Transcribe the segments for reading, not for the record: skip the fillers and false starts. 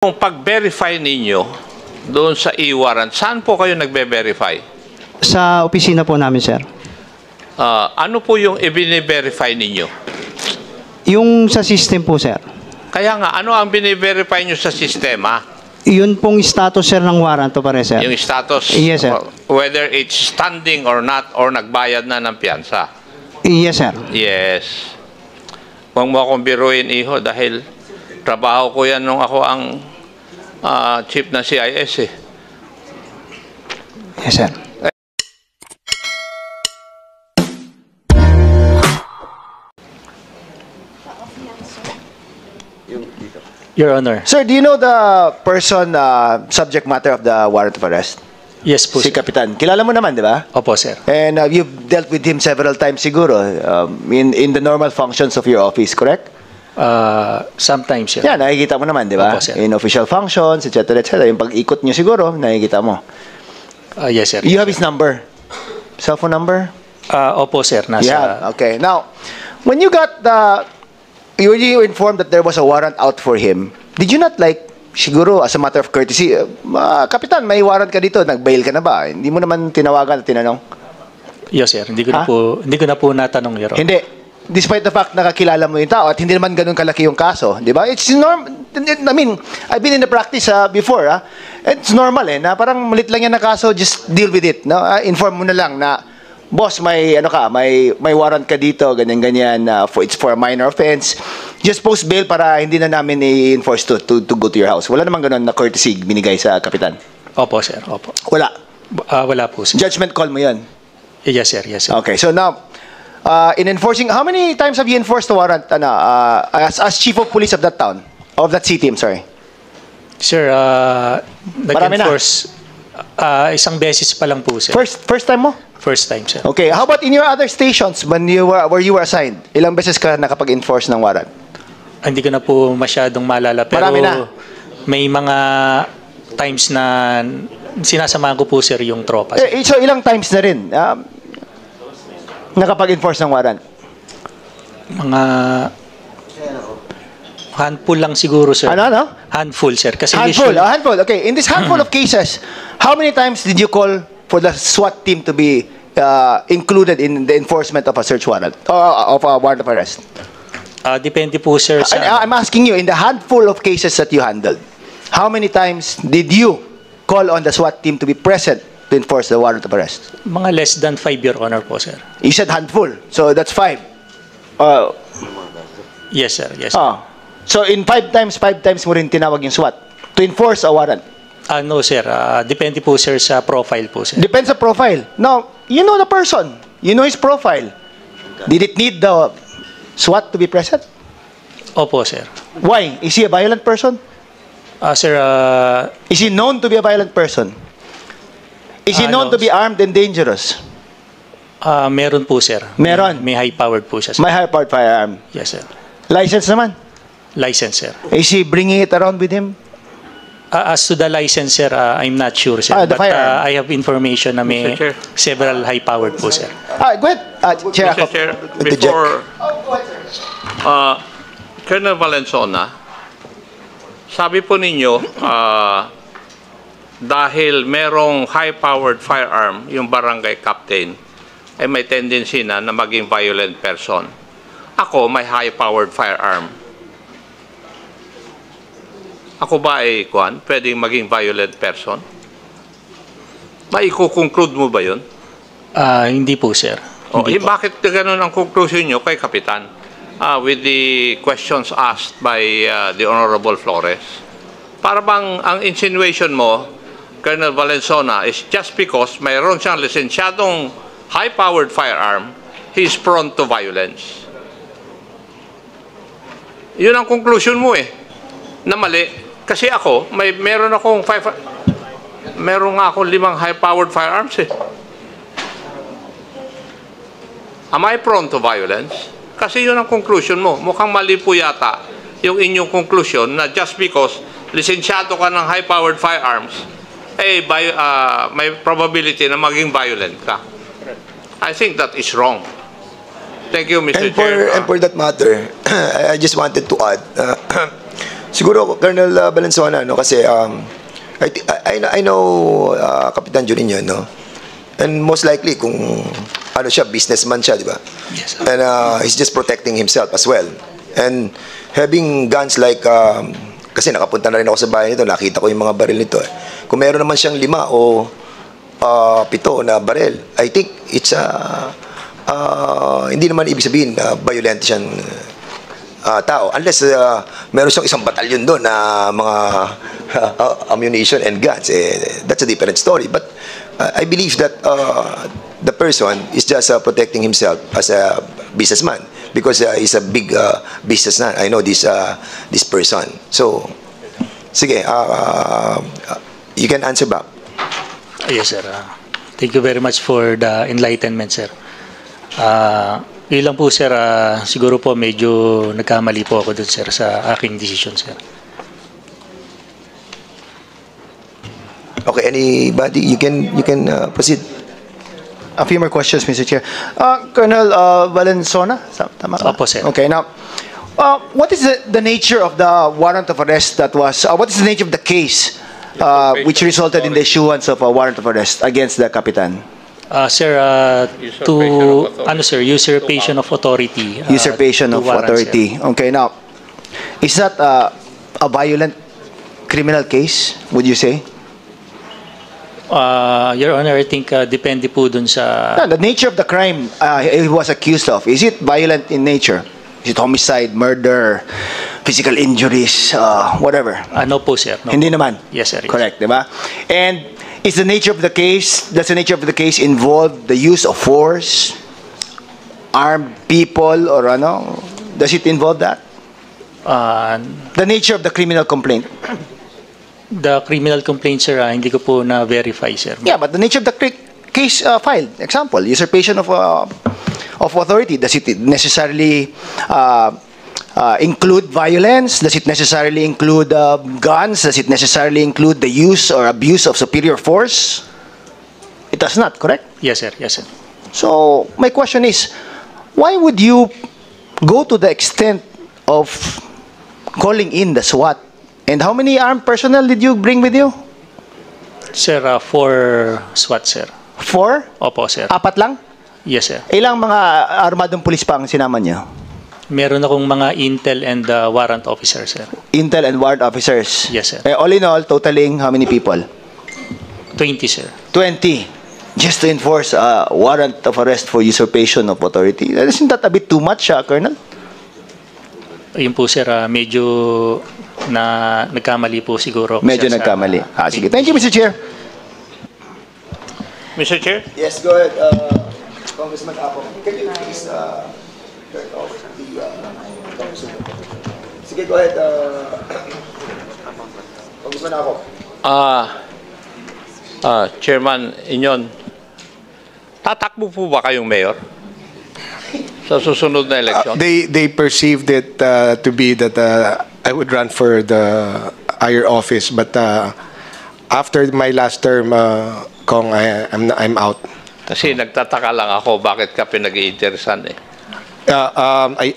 Kung pag-verify ninyo doon sa e-warrant, saan po kayo nagbe-verify? Sa opisina po namin, sir. Ano po yung i-verify ninyo? Yung sa system po, sir. Kaya nga, ano ang bine-verify nyo sa sistema? Yun pong status, sir, ng warrant to pare, sir. Yung status? Yes, sir. Whether it's standing or not, or nagbayad na ng piyansa? Yes, sir. Yes. Huwag mo akong biruin, iho, dahil trabaho ko yan nung ako ang chief ng CIS, eh. Yes, sir. Your Honor. Sir, do you know the person, subject matter of the warrant of arrest? Yes po, Si sir. Kapitan. Kilala mo naman, di ba? Opo, sir. And you've dealt with him several times siguro in the normal functions of your office, correct? Sometimes, sir. Yeah, nakikita mo naman, di ba? Opo, sir. In official functions, etc. etc. Yung pag-ikot niyo siguro, nakikita mo. Yes, sir. You have his number? Cellphone number? Opo, sir. Nasa... Yeah, okay. Now, when you got were you informed that there was a warrant out for him, did you not siguro as a matter of courtesy, Kapitan, may warrant ka dito, nag-bail ka na ba? Hindi mo naman tinawagan at tinanong? Yes, sir. Hindi ko na po natanong, Your Honor. Hindi. Despite the fact nakakilala mo yung tao at hindi naman ganun kalaki yung kaso, di ba? It's I mean, I've been in the practice before, It's normal na parang malit lang yan na kaso, just deal with it, no? Inform mo na lang na, boss, may warrant ka dito, ganyan-ganyan, it's for a minor offense. Just post bail para hindi na namin i-enforce to go to your house. Wala namang ganun na courtesy binigay sa Kapitan. Opo, sir. Opo. Wala. Wala po, sir. Judgment call mo yun. Yes, sir. Yes, sir. Okay, so now, in enforcing, how many times have you enforced the warrant as chief of police of that town? Of that city, I'm sorry. Sir, Marami na. nag-enforce isang beses pa lang po, sir. First time mo? First time, sir. Okay, how about in your other stations where you were assigned? Ilang beses ka nakapag-enforce ng warrant? Hindi ko na po masyadong maalala. Pero Marami na. may mga times na sinasamahan ko po, sir, yung tropa. Sir. So ilang times na rin nakapag-enforce ng warrant? Mga handful lang siguro, sir. Ano? Handful, sir. Kasi Handful. usually, Handful. Okay, in this handful of cases, how many times did you call for the SWAT team to be included in the enforcement of a search warrant or of a warrant of arrest? depende po, sir, sa... I'm asking you, in the handful of cases that you handled, how many times did you call on the SWAT team to be present to enforce the warrant of arrest? Mga less than 5, Your Honor po, sir. You said handful, so that's 5. Yes, sir. Yes, sir. So in 5 times mo rin tinawag yung SWAT to enforce a warrant? No, sir. Depende po, sir, sa profile po, sir. Depends sa profile. Now, you know the person. You know his profile. Did it need the SWAT to be present? Opo, sir. Why? Is he a violent person? Sir, Is he known to be a violent person? Is he known no, to be armed and dangerous? meron po, sir. Meron? May high-powered po siya, sir. May high-powered firearm. Yes, sir. License naman? License, sir. Is he bringing it around with him? As to the license, sir, I'm not sure, sir. The But firearm. I have information na may Mr. Chair. several high-powered po, sir. Go ahead. Chair, Mr. Chair, Interject. before Colonel Valenzuela, sabi po ninyo, dahil merong high-powered firearm, yung barangay captain, ay may tendency na maging violent person. Ako, may high-powered firearm. Ako ba ay pwedeng maging violent person? Maiko-conclude mo ba yun? Hindi po, sir. Hindi po. Bakit ganun ang conclusion nyo kay Kapitan? With the questions asked by the Honorable Flores. Para bang ang insinuation mo, Colonel Valenzuela, is just because mayroon siyang lisensyadong high-powered firearm, he is prone to violence. Yun ang conclusion mo na mali. Kasi ako, meron nga akong 5 high-powered firearms Am I prone to violence? Kasi yun ang conclusion mo. Mukhang mali po yata yung inyong conclusion na just because lisensyado ka ng high-powered firearms, may probability na maging violent ka. I think that is wrong. Thank you, Mr. Chair. And for that matter, I just wanted to add, Siguro, Colonel Valenzuela, no, kasi I know Kapitan Juninho, no? And most likely, kung ano siya, businessman siya, di ba? Yes, sir. And he's just protecting himself as well. And having guns like, kasi nakapunta na rin ako sa bahay nito, nakita ko yung mga baril nito. Kung meron naman siyang 5 o 7 na baril, I think it's hindi naman ibig sabihin na violent siyang tao. Unless meron siyang isang batalyon doon na mga ammunition and guns. That's a different story. But I believe that the person is just protecting himself as a businessman because he's a big businessman. I know this person. So, sige, you can answer back. Yes, sir. Thank you very much for the enlightenment, sir. Yun lang po, sir. Siguro po medyo nagkamali po ako dun, sir, sa aking decision, sir. Okay, anybody? You can proceed. A few more questions, Mr. Chair. Colonel Valenzuela? Tama ba? Opo, sir. Okay, now, what is the nature of the warrant of arrest that was, what is the nature of the case which resulted in the issuance of a warrant of arrest against the Kapitan? Sir, usurpation of authority. Usurpation to of warrant, authority. Okay, now, is that a violent criminal case, would you say? Your Honor, I think depende po dun sa... No, the nature of the crime he was accused of, is it violent in nature? Is it homicide, murder, physical injuries, whatever? No po, sir. No. Hindi naman? Yes, sir. Yes. Correct, di ba? And is the nature of the case, does the nature of the case involve the use of force, armed people, or ano? Does it involve that? The nature of the criminal complaint. The criminal complaint, sir, hindi ko po na-verify, sir. Yeah, but the nature of the case filed, example, usurpation of authority, does it necessarily include violence? Does it necessarily include guns? Does it necessarily include the use or abuse of superior force? It does not, correct? Yes, sir. Yes, sir. So, my question is, why would you go to the extent of calling in the SWAT? And how many armed personnel did you bring with you? Sir, 4 SWAT, sir. 4? Opo, sir. 4 lang? Yes, sir. Ilang mga armadong pulis pa ang sinama niyo? Meron akong mga intel and warrant officer, sir. Intel and warrant officers? Yes, sir. All in all, totaling how many people? 20, sir. 20. Just to enforce a warrant of arrest for usurpation of authority. Isn't that a bit too much, Colonel? Ayun po, sir, medyo nagkamali po siguro. Medyo sir, nagkamali. Sige. Thank you, Mr. Chair. Mr. Chair? Yes, go ahead, Congressman Apo. Can you please turn off the Congressman? Sige, go ahead, Congressman Apo. Chairman Inyon, tatakbo po ba kayong mayor sa susunod na eleksyon? They perceived it to be that I would run for the higher office, but after my last term, Kong, I'm out. Kasi nagtataka lang ako bakit ka pinag-iinteresan eh.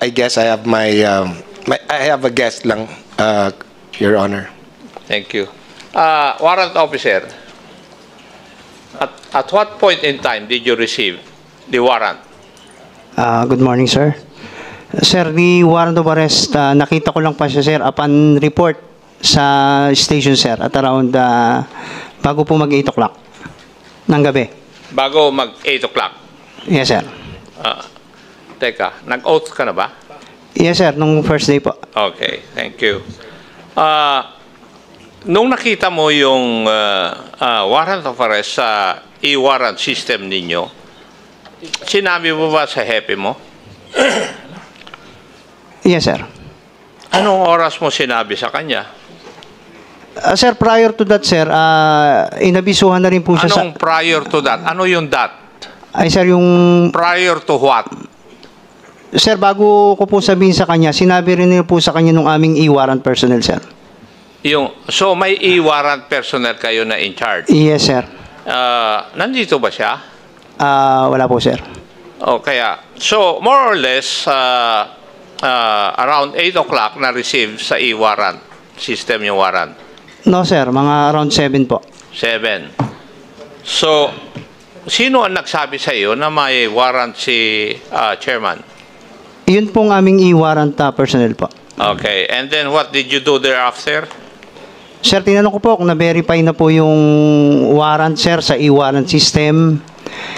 I guess I have I have a guest lang, Your Honor. Thank you. Warrant officer, at what point in time did you receive the warrant? Good morning, sir. Sir, the warrant of arrest, nakita ko lang pa siya, sir, upon report sa station, sir, at around bago po mag 8 o'clock ng gabi. Bago mag 8 o'clock? Yes, sir. Teka, nag-oath ka na ba? Yes, sir, nung first day po. Okay, thank you. Nung nakita mo yung warrant of arrest sa e-warrant system ninyo, sinabi mo ba sa hepe mo? Yes, sir. Anong oras mo sinabi sa kanya? Sir, prior to that, sir, inabisuhan na rin po siya Anong prior to that? Ano yung that? Ay, sir, yung... Prior to what? Sir, bago ko po sabihin sa kanya, sinabi rin niyo po sa kanya nung aming e-warrant personnel, sir. So may e-warrant personnel kayo na in charge? Yes, sir. Nandito ba siya? Wala po, sir. O kaya, so more or less, around 8 o'clock na-receive sa e-warrant system yung warrant? No, sir. Mga around 7 po. 7. So, sino ang nagsabi sa iyo na may warrant si chairman? Yun pong aming e-warrant personnel po. Okay. And then what did you do thereafter? Sir, tinanong ko po kung na-verify na po yung warrant, sir, sa e-warrant system.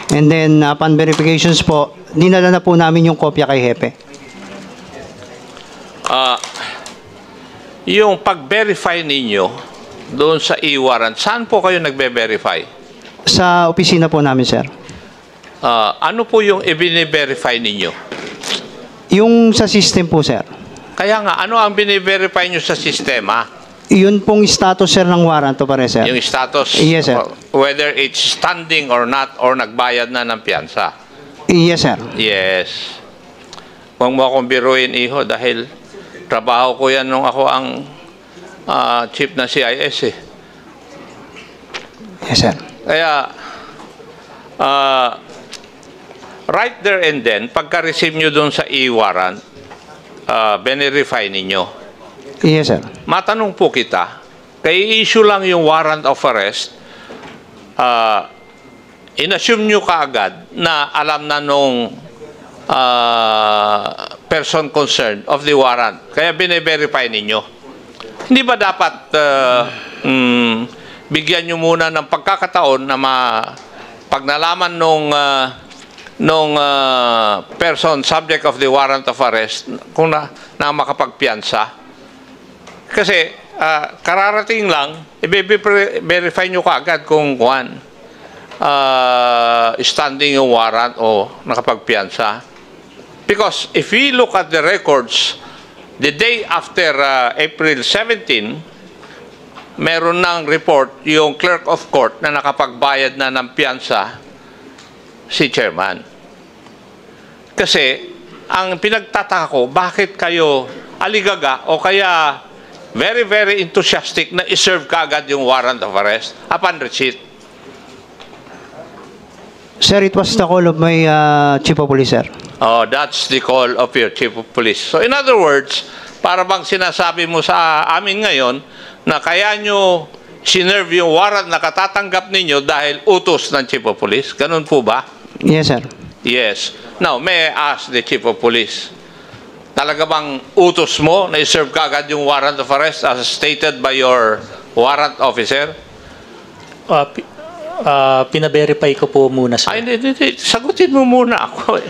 And then, upon verifications po, dinala na po namin yung kopya kay Hepe. Yung pag-verify ninyo doon sa e-warrant, saan po kayo nagbe-verify? Sa opisina po namin, sir. Ano po yung i-verify ninyo? Yung sa system po, sir. Kaya nga, ano ang bine-verify nyo sa sistema? Yun pong status, sir, ng warrant to pare, sir. Yung status? Yes, sir. Whether it's standing or not, or nagbayad na ng piyansa? Yes, sir. Yes. Huwag mo akong biruin, iho, dahil trabaho ko yan nung ako ang chief ng CIS, eh. Yes, sir. Kaya, right there and then, pagka-receive nyo doon sa e-warrant, verify ninyo. Yes, sir. Matanong po kita, kay issue lang yung warrant of arrest, inassume nyo kaagad na alam na nung person concerned of the warrant. Kaya bine-verify ninyo. Hindi ba dapat bigyan nyo muna ng pagkakataon na pag nalaman nung person subject of the warrant of arrest kung na makapagpiyansa? Kasi kararating lang, i-verify nyo kaagad kung standing yung warrant o nakapagpiyansa. Because if we look at the records, the day after April 17, meron ng report yung clerk of court na nakapagbayad na ng piyansa si chairman. Kasi ang pinagtataka ko, bakit kayo aligaga o kaya very, very enthusiastic na iserve kaagad yung warrant of arrest upon receipt? Sir, it was the call of my chief of police, sir. Oh, that's the call of your chief of police. So in other words, para bang sinasabi mo sa amin ngayon na kaya nyo sinerve yung warrant na katatanggap ninyo dahil utos ng chief of police? Ganun po ba? Yes, sir. Yes. Now, may I ask the chief of police, talaga bang utos mo na iserve kaagad yung warrant of arrest as stated by your warrant officer? Pina-verify ko po muna, sir. Ay, hindi. Sagutin mo muna ako.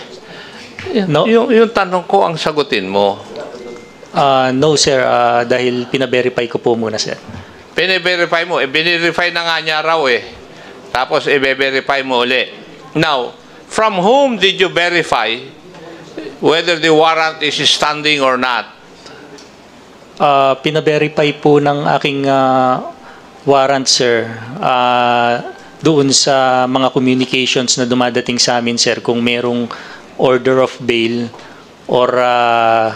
No? Yung tanong ko ang sagutin mo. No, sir. Dahil pina-verify ko po muna, sir. Pine-verify mo. Binirify na nga niya raw eh. Tapos i-verify mo uli. Now, from whom did you verify whether the warrant is standing or not? Pina-verify po ng aking warrant, sir. Doon sa mga communications na dumadating sa amin, sir, kung merong order of bail or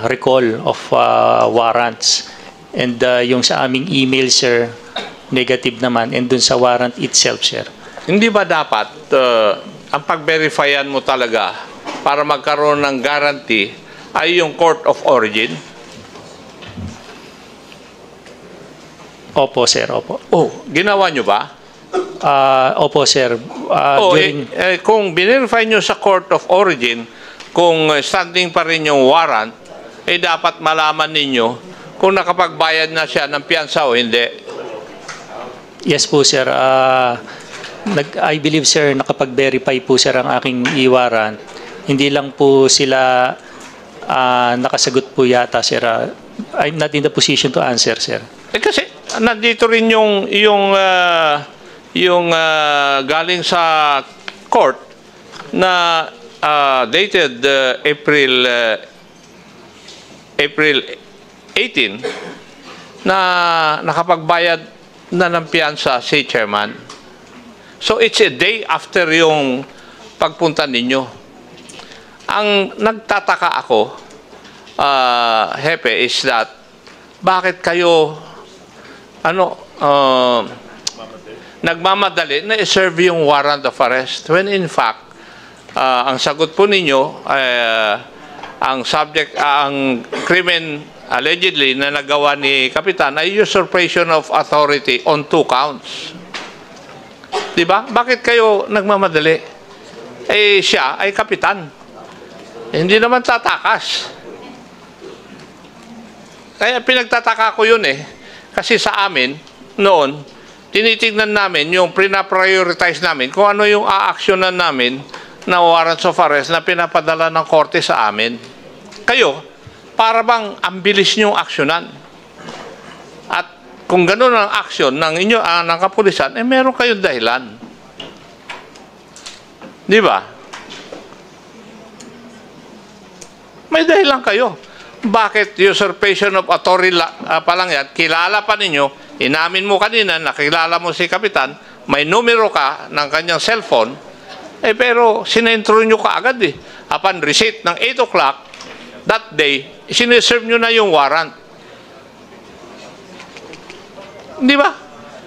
recall of warrants. And yung sa aming email, sir, negative naman. And dun sa warrant itself, sir. Hindi ba dapat ang pag-verifyan mo talaga para magkaroon ng guarantee ay yung court of origin? Opo, sir. Opo. Oh, ginawa nyo ba? Opo, sir. Kung binirify nyo sa court of origin, kung standing pa rin yung warrant, dapat malaman ninyo kung nakapagbayad na siya ng piyansa o hindi. Yes po, sir. I believe, sir, nakapag-verify po, sir, ang aking e-warrant. Hindi lang po sila nakasagot po yata, sir. I'm not in the position to answer, sir. Kasi nandito rin yung galing sa court na dated April 18 na nakapagbayad na ng piyansa si chairman. So it's a day after yung pagpunta ninyo. Ang nagtataka ako, Hepe, is that bakit kayo nagmamadali na i-serve yung warrant of arrest when in fact ang sagot po ninyo ang subject, ang krimen allegedly na nagawa ni Kapitan ay usurpation of authority on 2 counts. Diba? Bakit kayo nagmamadali? Eh, siya ay Kapitan. Hindi naman tatakas. Kaya pinagtataka ko yun eh. Kasi sa amin, noon, tinitignan namin yung pinaprioritize namin kung ano yung aaksyonan namin na warrants of arrest na pinapadala ng korte sa amin. Kayo, para bang ang bilis niyong aksyonan? At kung gano'n ang aksyon ng inyo, ng kapulisan, eh meron kayong dahilan. Di ba? May dahilan kayo. Bakit usurpation of authority pa lang yan, kilala pa ninyo, inamin mo kanina, nakilala mo si Kapitan, may numero ka ng kanyang cellphone, eh pero sinentro nyo ka agad eh. Upon receipt ng 8 o'clock, that day, sineserve nyo na yung warrant. Di ba?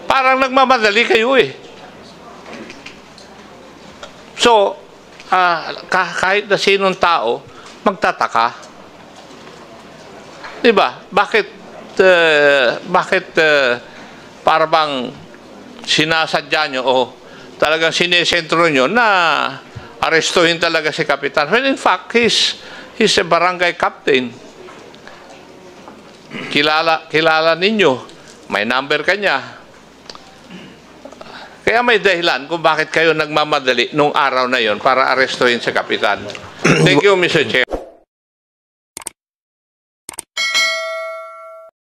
Parang nagmamadali kayo eh. So, kahit na sinong tao, magtataka. Di ba? Bakit para bang sinasadya nyo o talagang sinesentro nyo na arestuhin talaga si Kapitan? When in fact, he's a barangay captain. Kilala ninyo. May number kanya. Kaya may dahilan kung bakit kayo nagmamadali nung araw na yon para arestuhin si Kapitan. Thank you, Mr. Chair.